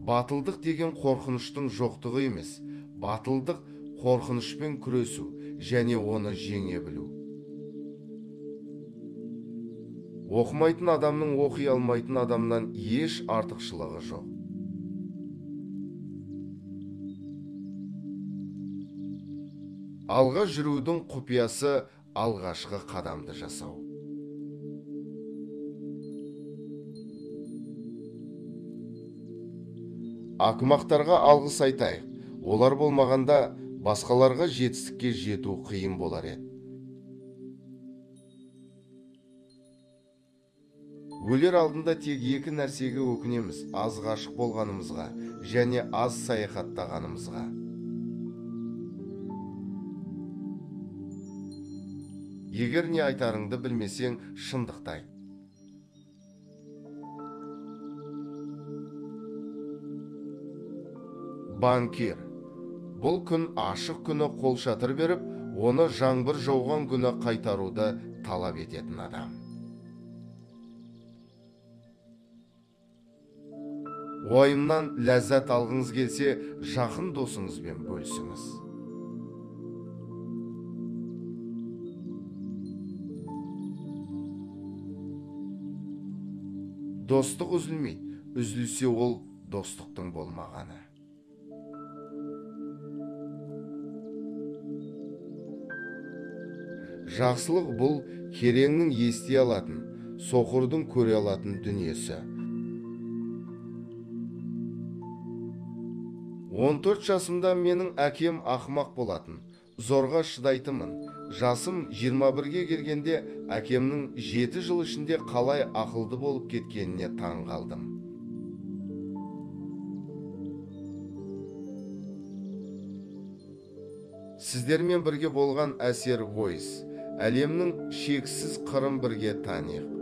Батылдық деген қорқыныштың жоқтығы емес, батылдық қорқынышпен күресу және оны жеңе білу. Оқымайтын адамның оқи алмайтын адамнан еш артықшылығы жоқ. Алға жүрудің құпиясы алғашқы қадамды жасау. Ақымақтарға алғыс айтайық. Олар болмағанда басқаларға жетістікке жету қиын болар еді. Өлер алдында тек екі нәрсеге өкінеміз: аз ғашық болғанымызға және аз саяхаттағанымызға. Егер не айтарыңды білмесең, шындықты айт. Банкир. Бұл күн ашық күні қолшатыр беріп, оны жаңбыр жауған күні қайтаруды талап ететін адам. Ойымнан ләззат алғыңыз келсе, жақын досыңызбен бөлісіңіз. Достық үзілмейді, үзілсе ол достықтың болмағаны. Жақсылық бұл кереңнің ести алатын, соқырдың көре алатын дүниесі. 14 жасымда менің әкем ақымақ болатын, зорға шыдайтынмын. Жасым 21-ге келгенде әкемнің 7 жыл ішінде қалай ақылды болып кеткеніне таң қалдым. Сіздермен бірге болған әсер Voice. Әлемнің шексіз қырын бірге таниық.